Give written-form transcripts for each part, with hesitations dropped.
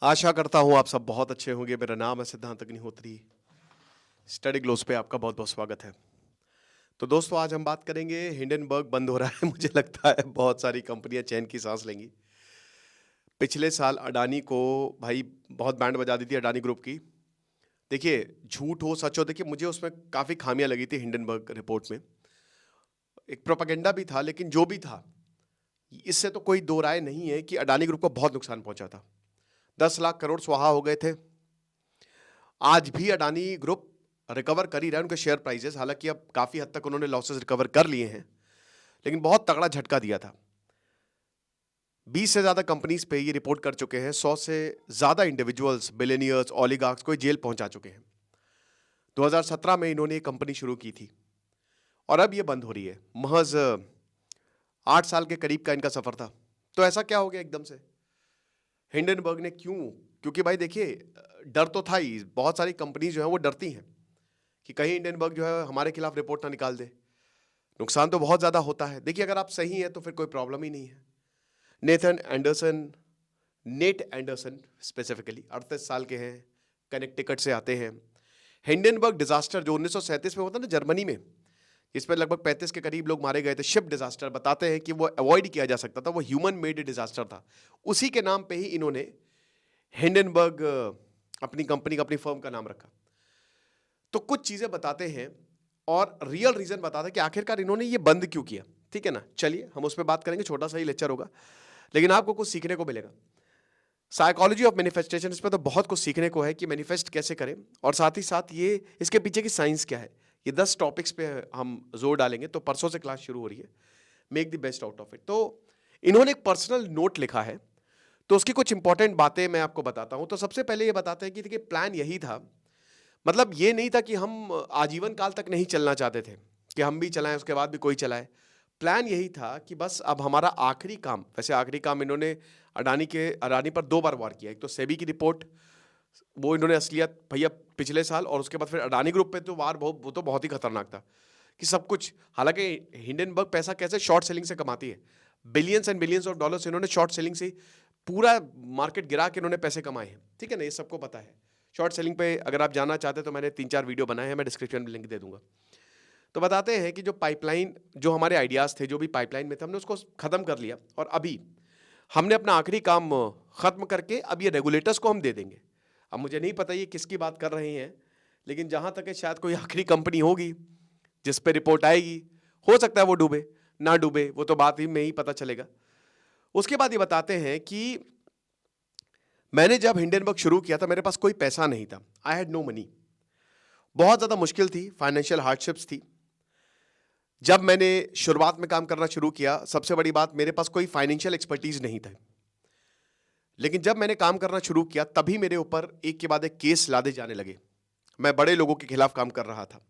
आशा करता हूँ आप सब बहुत अच्छे होंगे। मेरा नाम है सिद्धांत अग्निहोत्री। स्टडी ग्लोस पे आपका बहुत बहुत स्वागत है। तो दोस्तों, आज हम बात करेंगे हिंडनबर्ग बंद हो रहा है। मुझे लगता है बहुत सारी कंपनियां चैन की सांस लेंगी। पिछले साल अडानी को भाई बहुत बैंड बजा दी थी अडानी ग्रुप की। देखिए, झूठ हो सच हो, देखिए मुझे उसमें काफ़ी खामियां लगी थी हिंडनबर्ग रिपोर्ट में। एक प्रोपेगेंडा भी था, लेकिन जो भी था, इससे तो कोई दो राय नहीं है कि अडानी ग्रुप को बहुत नुकसान पहुंचा था। 10 लाख करोड़ स्वाहा हो गए थे। आज भी अडानी ग्रुप रिकवर कर ही रहा है। उनके शेयर प्राइसेस, हालांकि अब काफी हद तक उन्होंने लॉसेस रिकवर कर लिए हैं, लेकिन बहुत तगड़ा झटका दिया था। 20 से ज्यादा कंपनीज पे ये रिपोर्ट कर चुके हैं। 100 से ज्यादा इंडिविजुअल्स, बिलियनियर्स, ओलिगार्क्स को जेल पहुंचा चुके हैं। 2017 में इन्होंने ये कंपनी शुरू की थी और अब ये बंद हो रही है। महज 8 साल के करीब का इनका सफर था। तो ऐसा क्या हो गया एकदम से? हिंडनबर्ग ने क्यों? क्योंकि भाई देखिए, डर तो था ही। बहुत सारी कंपनीज जो है वो डरती हैं कि कहीं हिंडनबर्ग जो है हमारे खिलाफ रिपोर्ट ना निकाल दे। नुकसान तो बहुत ज्यादा होता है। देखिए, अगर आप सही हैं तो फिर कोई प्रॉब्लम ही नहीं है। Nathan Anderson, net Anderson specifically 38 साल के हैं, कनेक्टिकट से आते हैं। हिंडनबर्ग डिजास्टर जो 1937 में होता ना जर्मनी में, इसमें लगभग 35 के करीब लोग मारे गए थे, शिप डिजास्टर, बताते हैं कि वो अवॉइड किया जा सकता था, वो ह्यूमन मेड डिजास्टर था। उसी के नाम पे ही इन्होंने हिंडनबर्ग अपनी कंपनी का, अपनी फर्म का नाम रखा। तो कुछ चीजें बताते हैं और रियल रीजन बताते हैं कि आखिरकार इन्होंने ये बंद क्यों किया। ठीक है ना? चलिए हम उस पर बात करेंगे। छोटा सा ही लेक्चर होगा, लेकिन आपको कुछ सीखने को मिलेगा। साइकोलॉजी ऑफ मैनिफेस्टेशन, इसमें तो बहुत कुछ सीखने को है कि मैनिफेस्ट कैसे करें, और साथ ही साथ ये इसके पीछे की साइंस क्या है। ये 10 टॉपिक्स पे हम जोर डालेंगे। तो परसों से क्लास शुरू हो रही है, make the best out of it. तो इन्होंने एक पर्सनल नोट लिखा है, तो उसकी कुछ इंपॉर्टेंट बातें मैं आपको बताता हूं। तो सबसे पहले ये बताते हैं कि देखिए, प्लान यही था, मतलब ये नहीं था कि हम आजीवन काल तक नहीं चलना चाहते थे कि हम भी चलाएं उसके बाद भी कोई चलाए। प्लान यही था कि बस अब हमारा आखिरी काम, वैसे आखिरी काम इन्होंने अडानी पर 2 बार वार किया। एक तो सेबी की रिपोर्ट, वो इन्होंने असलियत भैया पिछले साल, और उसके बाद फिर अडानी ग्रुप पे तो वार वो तो बहुत ही खतरनाक था कि सब कुछ। हालांकि हिंडनबर्ग पैसा कैसे शॉर्ट सेलिंग से कमाती है, billions and billions of dollars इन्होंने शॉर्ट सेलिंग से पूरा मार्केट गिरा के इन्होंने पैसे कमाए हैं। ठीक है ना? ये सबको पता है। शॉर्ट सेलिंग पे अगर आप जानना चाहते हैं तो मैंने 3-4 वीडियो बनाए हैं, मैं डिस्क्रिप्शन में लिंक दे दूंगा। तो बताते हैं कि जो पाइपलाइन, जो हमारे आइडियाज थे, जो भी पाइपलाइन में थे, हमने उसको खत्म कर लिया और अभी हमने अपना आखिरी काम खत्म करके अब ये रेगुलेटर्स को हम दे देंगे। अब मुझे नहीं पता ये किसकी बात कर रहे हैं, लेकिन जहां तक है शायद कोई आखिरी कंपनी होगी जिस पे रिपोर्ट आएगी। हो सकता है वो डूबे ना डूबे, वो तो बात ही में ही पता चलेगा। उसके बाद ये बताते हैं कि मैंने जब हिंडनबर्ग शुरू किया था, मेरे पास कोई पैसा नहीं था। I had no money. बहुत ज्यादा मुश्किल थी, फाइनेंशियल हार्डशिप्स थी। जब मैंने शुरुआत में काम करना शुरू किया, सबसे बड़ी बात, मेरे पास कोई फाइनेंशियल एक्सपर्टीज नहीं था। लेकिन जब मैंने काम करना शुरू किया, तभी मेरे ऊपर एक के बाद एक केस लादे जाने लगे। मैं बड़े लोगों के खिलाफ काम कर रहा था,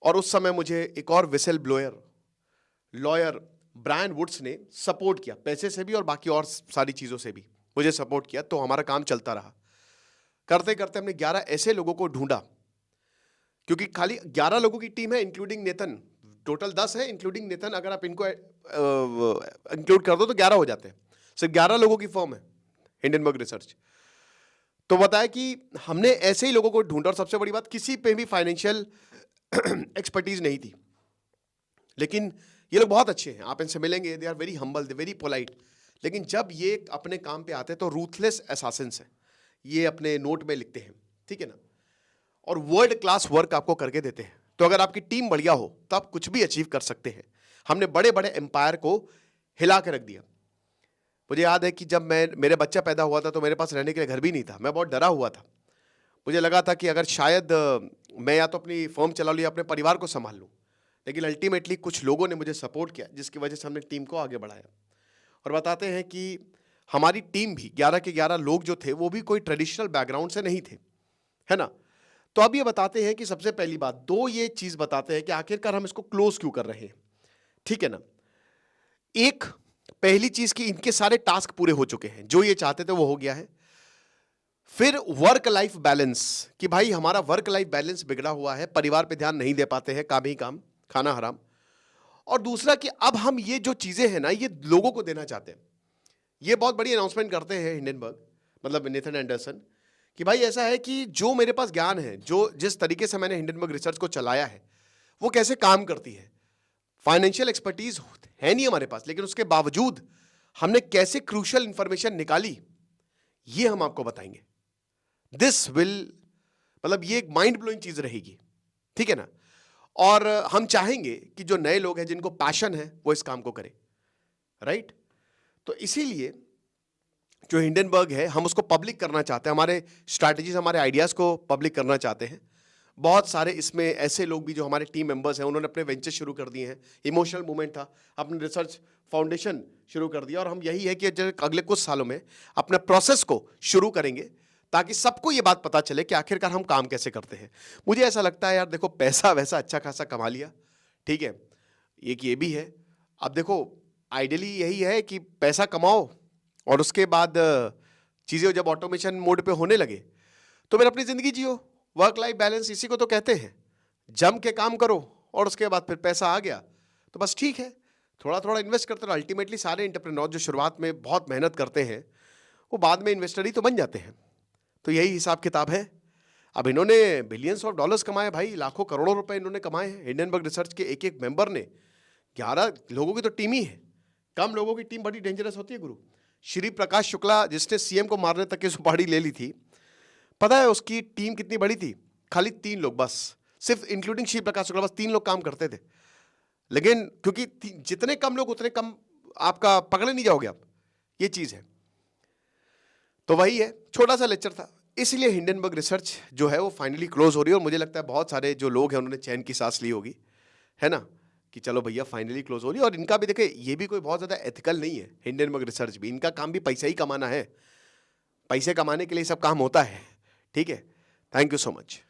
और उस समय मुझे एक और whistleblower lawyer Brian Woods ने सपोर्ट किया, पैसे से भी और बाकी और सारी चीजों से भी मुझे सपोर्ट किया। तो हमारा काम चलता रहा। करते करते हमने 11 ऐसे लोगों को ढूंढा, क्योंकि खाली 11 लोगों की टीम है इंक्लूडिंग नेतन। टोटल 10 है इंक्लूडिंग नेतन। अगर आप इनको इंक्लूड कर दो तो 11 हो जाते हैं। सिर्फ 11 लोगों की फर्म है हिंडनबर्ग रिसर्च। तो बताया कि हमने ऐसे ही लोगों को ढूंढा, और सबसे बड़ी बात, किसी पे भी फाइनेंशियल एक्सपर्टीज नहीं थी। लेकिन ये लोग बहुत अच्छे हैं, आप इनसे मिलेंगे, they are very humble, they very polite. लेकिन जब ये अपने काम पे आते हैं तो रूथलेस असैसिन्स हैं, ये अपने नोट में लिखते हैं। ठीक है ना? और वर्ल्ड क्लास वर्क आपको करके देते हैं। तो अगर आपकी टीम बढ़िया हो तो आप कुछ भी अचीव कर सकते हैं। हमने बड़े बड़े एम्पायर को हिला के रख दिया। मुझे याद है कि जब मेरे बच्चा पैदा हुआ था तो मेरे पास रहने के लिए घर भी नहीं था। मैं बहुत डरा हुआ था। मुझे लगा था कि अगर शायद मैं या तो अपनी फर्म चला लूँ या अपने परिवार को संभाल लूँ। लेकिन अल्टीमेटली कुछ लोगों ने मुझे सपोर्ट किया, जिसकी वजह से हमने टीम को आगे बढ़ाया। और बताते हैं कि हमारी टीम भी 11 के 11 लोग जो थे, वो भी कोई ट्रेडिशनल बैकग्राउंड से नहीं थे, है ना? तो अब ये बताते हैं कि सबसे पहली बात, दो ये चीज बताते हैं कि आखिरकार हम इसको क्लोज क्यों कर रहे हैं। ठीक है ना? एक, पहली चीज कि इनके सारे टास्क पूरे हो चुके हैं, जो ये चाहते थे वो हो गया है। फिर वर्क लाइफ बैलेंस, कि भाई हमारा वर्क लाइफ बैलेंस बिगड़ा हुआ है, परिवार पे ध्यान नहीं दे पाते हैं, काम ही काम, खाना हराम। और दूसरा कि अब हम ये जो चीजें हैं ना, ये लोगों को देना चाहते हैं। ये बहुत बड़ी अनाउंसमेंट करते हैं हिंडनबर्ग, मतलब नेथन एंडरसन, कि भाई ऐसा है कि जो मेरे पास ज्ञान है, जो जिस तरीके से मैंने हिंडनबर्ग रिसर्च को चलाया है, वो कैसे काम करती है। फाइनेंशियल एक्सपर्टीज है नहीं हमारे पास, लेकिन उसके बावजूद हमने कैसे क्रूशियल इंफॉर्मेशन निकाली, ये हम आपको बताएंगे। दिस विल, मतलब ये एक माइंड ब्लोइंग चीज रहेगी, ठीक है ना। और हम चाहेंगे कि जो नए लोग हैं, जिनको पैशन है, वो इस काम को करें, राइट। तो इसीलिए जो हिंडनबर्ग है, हम उसको पब्लिक करना चाहते हैं, हमारे स्ट्रैटेजीज, हमारे आइडियाज को पब्लिक करना चाहते हैं। बहुत सारे इसमें ऐसे लोग भी जो हमारे टीम मेंबर्स हैं, उन्होंने अपने वेंचर शुरू कर दिए हैं। इमोशनल मूवमेंट था, अपने रिसर्च फाउंडेशन शुरू कर दिया, और हम यही है कि अगले कुछ सालों में अपने प्रोसेस को शुरू करेंगे, ताकि सबको ये बात पता चले कि आखिरकार हम काम कैसे करते हैं। मुझे ऐसा लगता है यार, देखो पैसा वैसा अच्छा खासा कमा लिया, ठीक है, एक ये भी है। अब देखो आइडियली यही है कि पैसा कमाओ और उसके बाद चीज़ें जब ऑटोमेशन मोड पे होने लगे तो फिर अपनी ज़िंदगी जियो। वर्क लाइफ बैलेंस इसी को तो कहते हैं। जम के काम करो और उसके बाद फिर पैसा आ गया तो बस ठीक है, थोड़ा थोड़ा इन्वेस्ट करते रहो। अल्टीमेटली सारे एंटरप्रेन्योर जो शुरुआत में बहुत मेहनत करते हैं, वो बाद में इन्वेस्टर ही तो बन जाते हैं। तो यही हिसाब किताब है। अब इन्होंने बिलियंस ऑफ डॉलर्स कमाए भाई, लाखों करोड़ों रुपए इन्होंने कमाए हैं। हिंडनबर्ग रिसर्च के एक एक मेंबर ने, 11 लोगों की तो टीम ही है। कम लोगों की टीम बड़ी डेंजरस होती है गुरु। श्री प्रकाश शुक्ला, जिसने सीएम को मारने तक की सुपारी ले ली थी, पता है उसकी टीम कितनी बड़ी थी? खाली 3 लोग बस, सिर्फ इंक्लूडिंग श्री प्रकाश शुक्ला, बस 3 लोग काम करते थे। लेकिन क्योंकि जितने कम लोग उतने कम आपका पकड़े नहीं जाओगे आप, ये चीज है। तो वही है, छोटा सा लेक्चर था। इसलिए हिंडनबर्ग रिसर्च जो है वो फाइनली क्लोज हो रही है, और मुझे लगता है बहुत सारे जो लोग हैं उन्होंने चैन की सांस ली होगी, है ना, कि चलो भैया फाइनली क्लोज हो रही है। और इनका भी देखे, ये भी कोई बहुत ज़्यादा एथिकल नहीं है। हिंडनबर्ग रिसर्च भी, इनका काम भी पैसा ही कमाना है। पैसे कमाने के लिए सब काम होता है, ठीक है। Thank you so much.